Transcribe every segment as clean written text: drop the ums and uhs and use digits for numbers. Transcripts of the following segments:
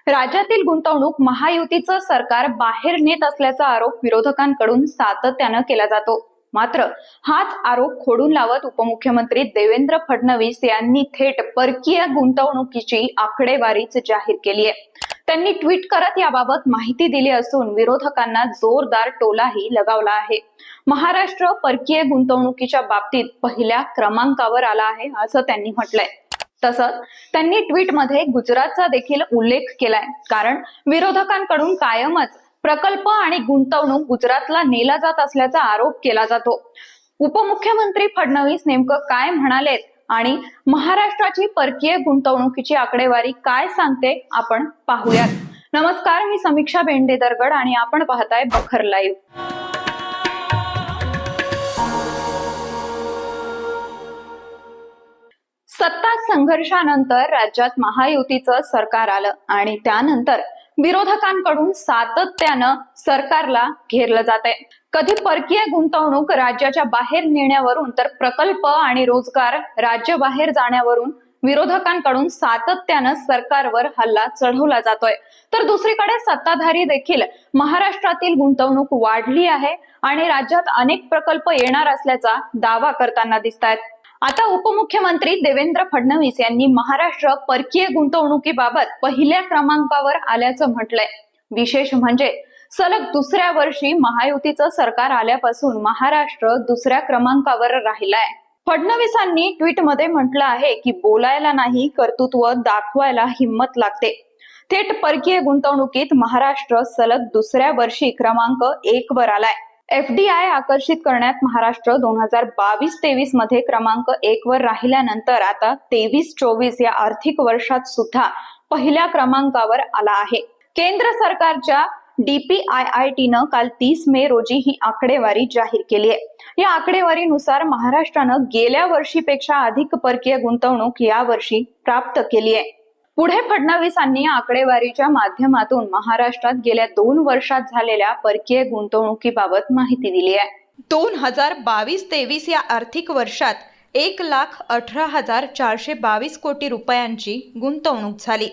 राज्यातील गुंतवणूक महायुतीचं सरकार बाहेर नेत असल्याचा आरोप विरोधकांकडून सातत्यानं केला जातो। मात्र हाच आरोप खोडून लावत उपमुख्यमंत्री देवेंद्र फडणवीस यांनी थेट परकीय गुंतवणुकीची आकडेवारीच जाहीर केली आहे। त्यांनी ट्विट करत याबाबत माहिती दिली असून विरोधकांना जोरदार टोलाही लगावला आहे। महाराष्ट्र परकीय गुंतवणुकीच्या बाबतीत पहिल्या क्रमांकावर आला आहे असं त्यांनी म्हटलंय। तसंच त्यांनी ट्विटमध्ये गुजरातचा देखील उल्लेख केलाय, कारण विरोधकांकडून कायमच प्रकल्प आणि गुंतवणूक गुजरातला नेला जात असल्याचा आरोप केला जातो। उपमुख्यमंत्री फडणवीस नेमकं काय म्हणालेत आणि महाराष्ट्राची परकीय गुंतवणुकीची आकडेवारी काय सांगते आपण पाहूयात। नमस्कार, मी समीक्षा बेंडेदरगड आणि आपण पाहताय बखर लाईव्ह। सत्ता संघर्षानंतर राज्यात महायुतीचं सरकार आलं आणि त्यानंतर विरोधकांकडून सातत्यानं सरकारला घेरलं जातंय। कधी परकीय गुंतवणूक राज्याच्या बाहेर नेण्यावरून तर प्रकल्प आणि रोजगार राज्याबाहेर जाण्यावरून विरोधकांकडून सातत्यानं सरकारवर हल्ला चढवला जातोय, तर दुसरीकडे सत्ताधारी देखील महाराष्ट्रातील गुंतवणूक वाढली आहे आणि राज्यात अनेक प्रकल्प येणार असल्याचा दावा करताना दिसतायत। आता उपमुख्यमंत्री देवेंद्र फडणवीस यांनी महाराष्ट्र परकीय गुंतवणुकीबाबत पहिल्या क्रमांकावर आल्याचं म्हटलंय। विशेष म्हणजे सलग दुसऱ्या वर्षी महायुतीचं सरकार आल्यापासून महाराष्ट्र दुसऱ्या क्रमांकावर राहिलाय। फडणवीसांनी ट्विटमध्ये म्हटलं आहे की बोलायला नाही, कर्तृत्व दाखवायला हिम्मत लागते। थेट परकीय गुंतवणुकीत महाराष्ट्र सलग दुसऱ्या वर्षी क्रमांक 1 वर आलाय। FDI आकर्षित करण्यात महाराष्ट्र 2022-23 मध्ये क्रमांक 1 वर राहिल्यानंतर आता 23-24 या आर्थिक वर्षात सुद्धा पहिल्या क्रमांकावर आला आहे। केंद्र सरकारच्या DPIIT नं काल 30 मे रोजी ही आकडेवारी जाहीर केली आहे। या आकडेवारीनुसार महाराष्ट्रानं गेल्या वर्षीपेक्षा अधिक परकीय गुंतवणूक या वर्षी प्राप्त केली आहे। पुढे फडणवीसांनी आकडेवारीच्या माध्यमातून महाराष्ट्रात गेल्या 2 वर्षात झालेल्या परकीय गुंतवणुकीबाबत माहिती दिली आहे। 2022-23 या आर्थिक वर्षात 1,18,422 कोटी रुपयांची गुंतवणूक झाली,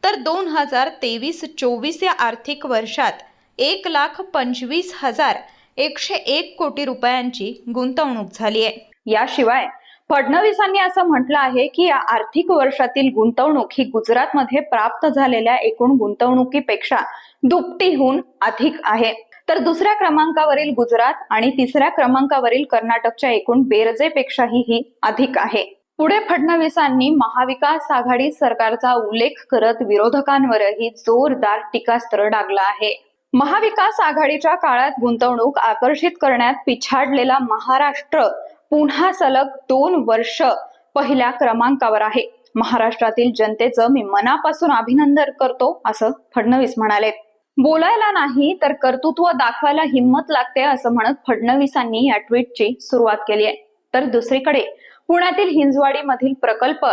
तर 2023-24 या आर्थिक वर्षात 1,25,101 कोटी रुपयांची गुंतवणूक झाली आहे। याशिवाय फडणवीसांनी असं म्हटलं आहे की या आर्थिक वर्षातील गुंतवणूक ही गुजरातमध्ये प्राप्त झालेल्या एकूण गुंतवणुकीपेक्षा दुपटीहून अधिक आहे, तर दुसऱ्या क्रमांकावरील गुजरात आणि तिसऱ्या क्रमांकावरील कर्नाटकच्या एकूण बेरजेपेक्षाही ही अधिक आहे। पुढे फडणवीसांनी महाविकास आघाडी सरकारचा उल्लेख करत विरोधकांवरही जोरदार टीकास्त्र डागला आहे। महाविकास आघाडीच्या काळात गुंतवणूक आकर्षित करण्यात पिछाडलेला महाराष्ट्र पुन्हा सलग 2 वर्ष पहिल्या क्रमांकावर आहे। महाराष्ट्रातील जनतेचं मी मनापासून अभिनंदन करतो असं फडणवीस म्हणाले। बोलायला नाही तर कर्तृत्व दाखवायला हिम्मत लागते असं म्हणत फडणवीसांनी या ट्विटची सुरुवात केली आहे। तर दुसरीकडे पुण्यातील हिंजवाडीमधील प्रकल्प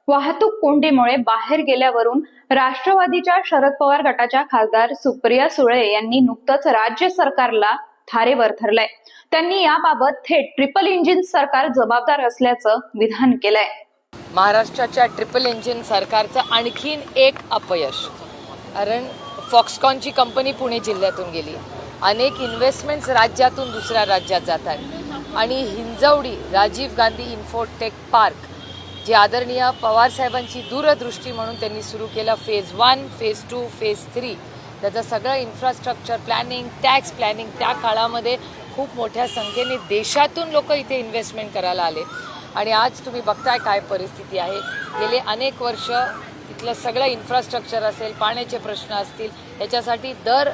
वाहतूक कोंडीमुळे बाहेर गेल्यावरून राष्ट्रवादीच्या शरद पवार गटाच्या खासदार सुप्रिया सुळे यांनी नुकतंच राज्य सरकारला थारेवर धरलंय। त्यांनी याबाबत थेट ट्रिपल इंजिन सरकार जबाबदार असल्याचं विधान केलंय। महाराष्ट्राच्या ट्रिपल इंजिन सरकारचं आणखीन एक अपयश, कारण फॉक्सकॉनची कंपनी पुणे जिल्ह्यातून गेली, अनेक इन्व्हेस्टमेंट्स राज्यातून दुसऱ्या राज्यात जात आहेत आणि हिंजवडी राजीव गांधी इन्फोटेक पार्क जे आदरणीय पवार साहेबांची दूरदृष्टी म्हणून त्यांनी सुरू केलं, फेज 1, फेज 2, फेज 3, त्याचं सगळं इन्फ्रास्ट्रक्चर प्लॅनिंग, टॅक्स प्लॅनिंग, त्या काळामध्ये खूप मोठ्या संख्येने देशातून लोक इथे इन्व्हेस्टमेंट करायला आले आणि आज तुम्ही बघताय काय परिस्थिती आहे। गेले अनेक वर्ष इथलं सगळं इन्फ्रास्ट्रक्चर असेल, पाण्याचे प्रश्न असतील, याच्यासाठी दर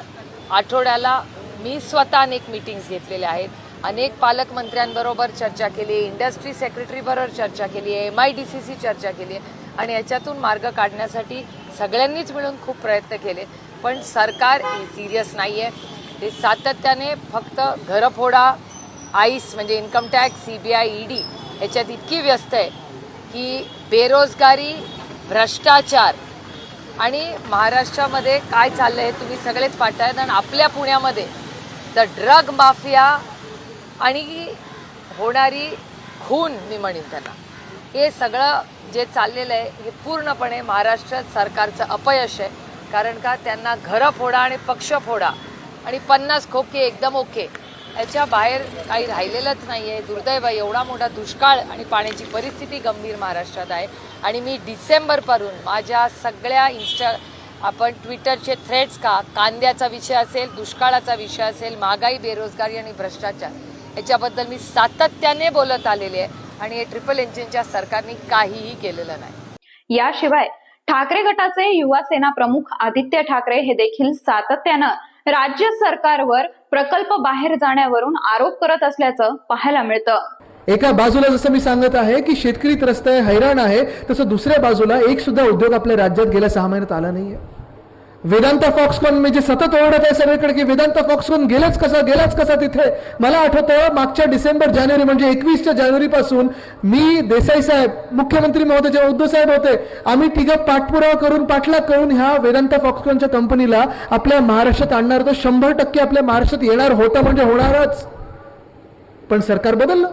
आठवड्याला मी स्वतः अनेक मीटिंग्स घेतलेल्या आहेत, अनेक पालकमंत्र्यांबरोबर चर्चा केली, इंडस्ट्री सेक्रेटरीबरोबर चर्चा केली आहे, MIDCशी चर्चा केली आहे आणि याच्यातून मार्ग काढण्यासाठी सगळ्यांनीच मिळून खूप प्रयत्न केले, पण सरकार सिरियस नाही आहे। ते सातत्याने फक्त घरफोडा, आईस म्हणजे इन्कम टॅक्स, CBI, ED याच्यात इतकी व्यस्त आहे की बेरोजगारी, भ्रष्टाचार आणि महाराष्ट्रामध्ये काय चाललं आहे तुम्ही सगळेच पाहतायत। आणि आपल्या पुण्यामध्ये तर ड्रग माफिया आणि होणारी खून, मी म्हणेन त्यांना, हे सगळं जे चाललेलं आहे हे पूर्णपणे महाराष्ट्र सरकारचं अपयश आहे कारण का त्यांना घरं फोडा आणि पक्ष फोडा आणि 50 खोके एकदम ओके, याच्या बाहेर काही राहिलेलंच नाही आहे. दुर्दैव आहे, एवढा मोठा दुष्काळ आणि पाण्याची परिस्थिती गंभीर महाराष्ट्रात आहे. आणि मी डिसेंबरपासून माझ्या सगळ्या आपण ट्विटरचे थ्रेड्स कांद्याचा विषय असेल, दुष्काळाचा विषय असेल, महागाई, बेरोजगारी आणि भ्रष्टाचार याच्याबद्दल मी सातत्याने बोलत आलेले आहे आणि हे ट्रिपल इंजिनच्या सरकारने काहीही केलेलं नाही. याशिवाय ठाकरे गटाचे युवा सेना प्रमुख आदित्य ठाकरे हे देखील सातत्यानं राज्य सरकारवर प्रकल्प बाहेर जाण्यावरून आरोप करत असल्याचं पाहायला मिळतं. एका बाजूला जसं मी सांगत आहे की शेतकरी त्रस्त आहे, हैराण आहे, तसं दुसऱ्या बाजूला एक सुद्धा उद्योग आपल्या राज्यात गेल्या 6 महिन्यात आला नाहीये. वेदांता फॉक्सकॉन म्हणजे सतत ओरडत आहे सगळीकडे की वेदांता फॉक्सकॉन गेलाच कसा तिथे. मला आठवतं मागच्या डिसेंबर जानेवारी म्हणजे 21 जानेवारीपासून मी देसाई साहेब, मुख्यमंत्री महोदय जेव्हा उद्धव साहेब होते, आम्ही तिघं पाठपुरावा करून पाठलाग करून ह्या वेदांता फॉक्सकॉनच्या कंपनीला आपल्या महाराष्ट्रात आणणार होतो. 100% आपल्या महाराष्ट्रात येणार होतं म्हणजे होणारच. पण सरकार बदललं.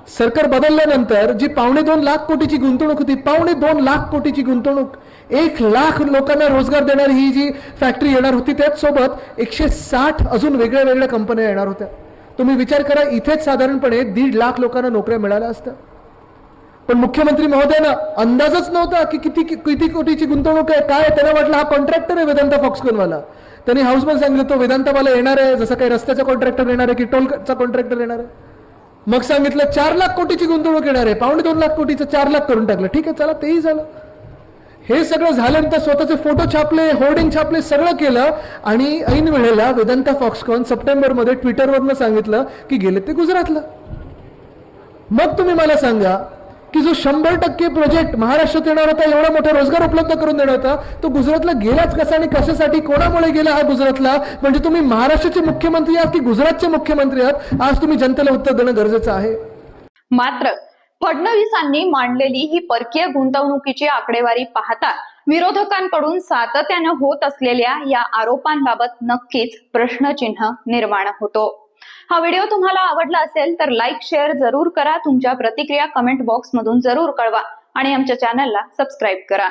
सरकार बदलल्यानंतर जी 2.25 लाख कोटीची गुंतवणूक होती, 2.25 लाख कोटीची गुंतवणूक, 1 लाख लोकांना रोजगार देणारी ही जी फॅक्टरी येणार होती, त्याचसोबत 160 अजून वेगळ्या वेगळ्या कंपन्या येणार होत्या. तुम्ही विचार करा, इथेच साधारणपणे 1.5 लाख लोकांना नोकऱ्या मिळाल्या असत्या. पण मुख्यमंत्री महोदयांना अंदाजच नव्हता की किती कोटीची गुंतवणूक आहे, काय. त्यांना वाटलं हा कॉन्ट्रॅक्टर आहे वेदांता फॉक्सकॉनवाला. त्यांनी हाऊसमन सांगितलं तो वेदांतावाला येणार आहे, जसं काही रस्त्याचा कॉन्ट्रॅक्टर येणार आहे की टोलचा कॉन्ट्रॅक्टर येणार आहे. मग सांगितलं 4 लाख कोटीची गुंतवणूक येणार आहे, 2.25 लाख कोटीचं 4 लाख करून टाकलं. ठीक आहे, चला तेही झालं. हे सगळं झाल्यानंतर स्वतःचे फोटो छापले, होर्डिंग छापले, सगळं केलं आणि ऐन वेळेला वेदांता फॉक्सकॉन सप्टेंबरमध्ये ट्विटरवरनं सांगितलं की गेले ते गुजरातला. मग तुम्ही मला सांगा की जो 100% प्रोजेक्ट महाराष्ट्रात येणार होता, एवढा मोठा रोजगार उपलब्ध करून देणार होता, तो गुजरातला गेलाच कसा आणि कशासाठी, कोणामुळे गेला हा गुजरातला? म्हणजे तुम्ही महाराष्ट्राचे मुख्यमंत्री आहात की गुजरातचे मुख्यमंत्री आहात? आज तुम्ही जनतेला उत्तर देणं गरजेचं आहे. मात्र फडणवीसांनी मांडलेली ही परकीय गुंतवणुकीची आकडेवारी पाहता विरोधकांकडून सातत्यानं होत असलेल्या या आरोपांबाबत नक्कीच प्रश्नचिन्ह निर्माण होतो. हा व्हिडिओ तुम्हाला आवडला असेल तर लाईक, शेअर जरूर करा. तुमच्या प्रतिक्रिया कमेंट बॉक्स मधून जरूर कळवा आणि आमच्या चॅनलला सबस्क्राईब करा.